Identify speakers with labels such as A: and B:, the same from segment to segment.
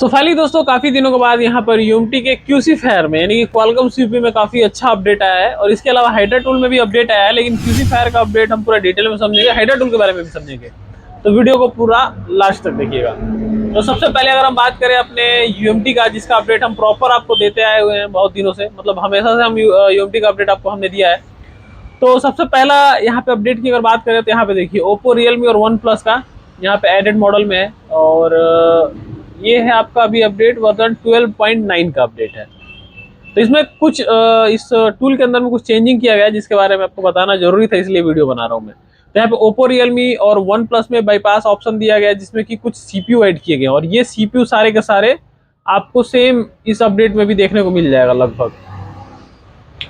A: Finally दोस्तों काफी दिनों के बाद यहाँ पर यूएमटी के क्यूसी फायर में यानी कि क्वालकॉम सीपीयू में काफी अच्छा अपडेट आया है और इसके अलावा हाइड्रा टूल में भी अपडेट आया है। लेकिन क्यूसी फायर का अपडेट हम पूरा डिटेल में समझेंगे, हाइड्रा टूल के बारे में भी समझेंगे, तो वीडियो को पूरा लास्ट तक देखिएगा। तो सबसे पहले अगर हम बात करें अपने यूएमटी का, जिसका अपडेट हम प्रॉपर आपको देते आए हुए हैं बहुत दिनों से, मतलब हमेशा से हम यूएमटी का अपडेट आपको हमने दिया है। तो सबसे पहला यहाँ पे अपडेट की अगर बात करें तो यहाँ पे देखिए ओप्पो, रियलमी और वन प्लस का यहाँ पे एडेड मॉडल में है और ये है आपका अभी अपडेट वर्जन 12.9 का अपडेट है। तो इसमें कुछ इस टूल के अंदर में कुछ चेंजिंग किया गया है जिसके बारे में आपको बताना जरूरी था, इसलिए वीडियो बना रहा हूँ मैं। तो यहाँ पे ओप्पो, रियलमी और वन प्लस में बाईपास ऑप्शन दिया गया है जिसमें कि कुछ सीपीयू ऐड किए गए और ये सीपीयू सारे के सारे आपको सेम इस अपडेट में भी देखने को मिल जाएगा लगभग।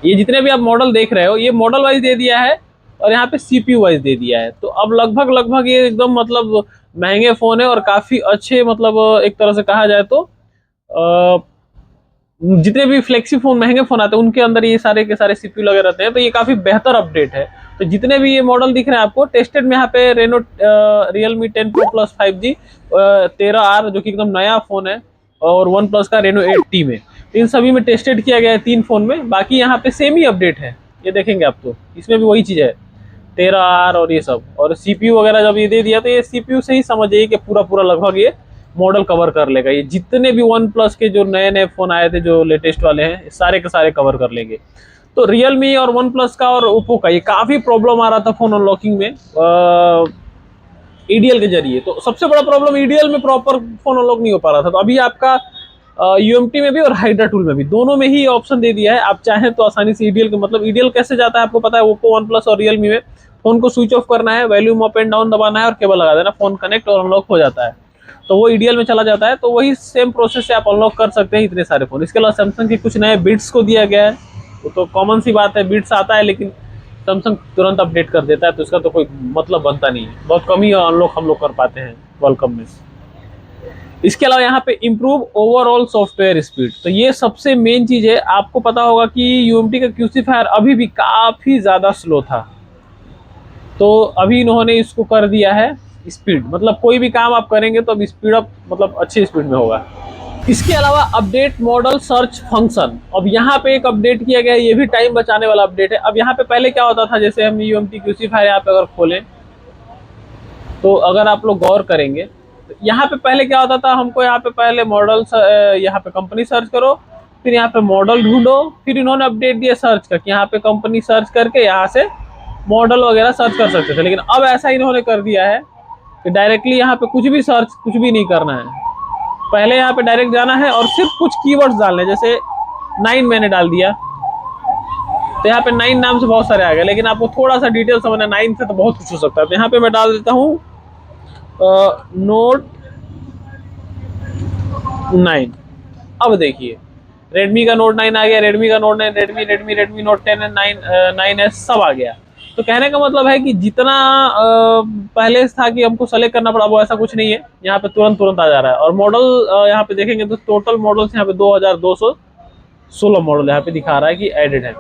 A: ये जितने भी आप मॉडल देख रहे हो ये मॉडल वाइज दे दिया है और यहाँ पे सीपीयू वाइज दे दिया है। तो अब लगभग ये एकदम मतलब महंगे फोन है और काफी अच्छे, मतलब एक तरह से कहा जाए तो जितने भी फ्लेक्सी फोन, महंगे फोन आते हैं उनके अंदर ये सारे के सारे सीपीयू लगे रहते हैं। तो ये काफी बेहतर अपडेट है। तो जितने भी ये मॉडल दिख रहे हैं आपको टेस्टेड में, यहाँ पे Reno Realme 10 pro plus 5G 13R जो कि एकदम नया फोन है और वन प्लस का रेनो 8T में, इन सभी में टेस्टेड किया गया है 3 फोन में। बाकी यहाँ पे सेम ही अपडेट है, ये देखेंगे आप, तो इसमें भी वही चीज है 13R और ये सब। और सीपीयू वगैरह जब ये दे दिया तो ये सीपीयू से ही समझिए कि पूरा लगभग ये मॉडल कवर कर लेगा। ये जितने भी वन प्लस के जो नए नए फोन आए थे जो लेटेस्ट वाले हैं सारे के सारे कवर कर लेंगे। तो रियलमी और वन प्लस का और ओप्पो का ये काफी प्रॉब्लम आ रहा था फोन अनलॉकिंग में ईडीएल के जरिए। तो सबसे बड़ा प्रॉब्लम ईडीएल में प्रॉपर फोन अनलॉक नहीं हो पा रहा था। तो अभी आपका यूएमटी में भी और हाइड्रा टूल में भी, दोनों में ही ऑप्शन दे दिया है। आप चाहें तो आसानी से ईडीएल के, मतलब ईडीएल कैसे जाता है आपको पता है, ओप्पो, वन प्लस और रियलमी में फोन को स्विच ऑफ करना है, वॉल्यूम अप एंड डाउन दबाना है और केबल लगा देना, फोन कनेक्ट और अनलॉक हो जाता है। तो वो ईडीएल में चला जाता है। तो वही सेम प्रोसेस से आप अनलॉक कर सकते हैं इतने सारे फोन। इसके अलावा सैमसंग के कुछ नए बिट्स को दिया गया है, वो तो कॉमन सी बात है, बिट्स आता है लेकिन सैमसंग तुरंत अपडेट कर देता है, तो इसका तो कोई मतलब बनता नहीं है। बहुत कम ही अनलॉक हम लोग कर पाते हैं वेलकम में। इसके अलावा यहाँ पे इम्प्रूव ओवरऑल सॉफ्टवेयर स्पीड, तो ये सबसे मेन चीज है। आपको पता होगा कि यूएमटी का क्यूसी फायर अभी भी काफी ज्यादा स्लो था, तो अभी इन्होंने इसको कर दिया है स्पीड, मतलब कोई भी काम आप करेंगे तो अब स्पीड अप, मतलब अच्छी स्पीड में होगा। इसके अलावा अपडेट मॉडल सर्च फंक्शन, अब यहाँ पे एक अपडेट किया गया है, ये भी टाइम बचाने वाला अपडेट है। अब यहाँ पे पहले क्या होता था, जैसे हम यूएमटी क्यूसी फायर यहाँ पे अगर खोलें तो अगर आप लोग गौर करेंगे तो यहाँ पे पहले क्या होता था, हमको यहाँ पे पहले मॉडल, यहाँ पे कंपनी सर्च करो, फिर यहाँ पे मॉडल ढूंढो, फिर इन्होंने अपडेट दिया सर्च का कि यहाँ पे कंपनी सर्च करके यहाँ से मॉडल वगैरह सर्च कर सकते थे। लेकिन अब ऐसा इन्होंने कर दिया है कि डायरेक्टली यहाँ पे कुछ भी सर्च, कुछ भी नहीं करना है। पहले यहाँ पे डायरेक्ट जाना है और सिर्फ कुछ कीवर्ड्स डालने, जैसे 9 मैंने डाल दिया तो यहाँ पे 9 नाम से बहुत सारे आ गए। लेकिन आपको थोड़ा सा डिटेल समझना, 9 से तो बहुत कुछ हो सकता है। तो यहाँ पे मैं डाल देता हूँ नोट 9। अब देखिए रेडमी का नोट 9 आ गया, रेडमी का नोट 9, रेडमी नोट 10 है, 9S सब आ गया। तो कहने का मतलब है कि जितना पहले था कि हमको सेलेक्ट करना पड़ा, वो ऐसा कुछ नहीं है, यहाँ पे तुरंत आ जा रहा है। और मॉडल यहाँ पे देखेंगे तो टोटल मॉडल्स यहाँ पे 2216 मॉडल यहाँ पे दिखा रहा है कि एडेड है।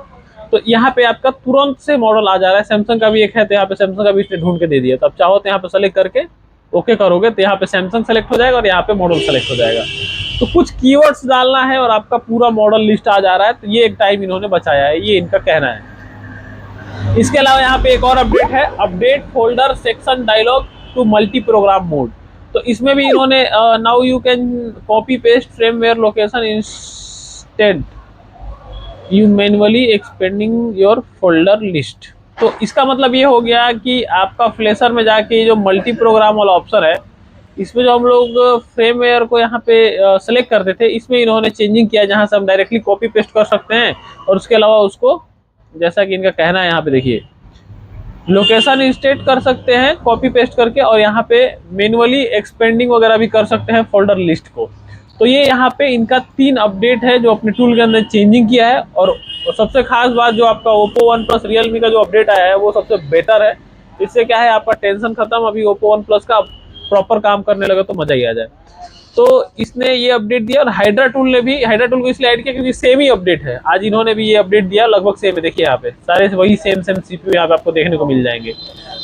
A: तो यहाँ पे आपका तुरंत से मॉडल आ जा रहा है। सैमसंग का भी एक है, तो यहाँ पे सैमसंग का भी इसने ढूंढ के दे दिया। तो आप चाहो तो यहाँ पे सेलेक्ट करके ओके करोगे तो यहाँ पे सैमसंग सेलेक्ट हो जाएगा और यहाँ पे मॉडल सेलेक्ट हो जाएगा। तो कुछ कीवर्ड्स डालना है और आपका पूरा मॉडल लिस्ट आ जा रहा है। तो ये एक टाइम इन्होंने बचाया है, ये इनका कहना है। इसके अलावा यहाँ पे एक और अपडेट है, update folder section dialog to multi program mode. तो इसमें भी इन्होंने now you can copy paste firmware location instead you manually expanding your folder list. तो इसका मतलब ये हो गया कि आपका फ्लैशर में जाके जो मल्टी प्रोग्राम वाला ऑप्शन है, इसमें जो हम लोग फ्रेमवेयर को यहाँ पे सेलेक्ट करते थे, इसमें इन्होंने चेंजिंग किया जहाँ से हम डायरेक्टली कॉपी पेस्ट कर सकते हैं। और उसके अलावा उसको, जैसा कि इनका कहना है, यहाँ पे देखिए लोकेशन इंस्टेट कर सकते हैं कॉपी पेस्ट करके, और यहाँ पे मैनुअली एक्सपेंडिंग वगैरह भी कर सकते हैं फोल्डर लिस्ट को। तो ये यहाँ पे इनका 3 अपडेट है जो अपने टूल के अंदर चेंजिंग किया है। और सबसे खास बात जो आपका ओप्पो, वन प्लस, रियलमी का जो अपडेट आया है वो सबसे बेटर है। इससे क्या है, आपका टेंशन खत्म। अभी ओप्पो, वन प्लस का प्रॉपर काम करने लगा तो मजा ही आ जाए। तो इसने ये अपडेट दिया। और हाइड्रा टूल ने भी, हाइड्रा टूल को इसलिए ऐड किया क्योंकि सेम ही अपडेट है। आज इन्होंने भी ये अपडेट दिया, लगभग सेम है। देखिए यहाँ पे सारे वही सेम सीपीयू यहाँ पे आपको देखने को मिल जाएंगे।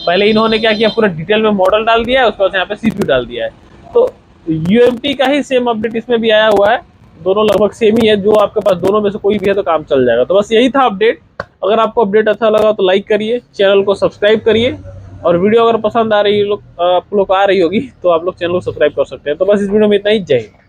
A: पहले इन्होंने क्या किया, पूरा डिटेल में मॉडल डाल दिया है, उसके बाद यहाँ पे सीपीयू डाल दिया है। तो UMT का ही सेम अपडेट इसमें भी आया हुआ है, दोनों लगभग सेम ही है। जो आपके पास दोनों में से कोई भी है तो काम चल जाएगा। तो बस यही था अपडेट। अगर आपको अपडेट अच्छा लगा तो लाइक करिए, चैनल को सब्सक्राइब करिए, और वीडियो अगर पसंद आ रही है आप लोग को आ रही होगी तो आप लोग चैनल को सब्सक्राइब कर सकते हैं। तो बस इस वीडियो में इतना ही। जय हिंद।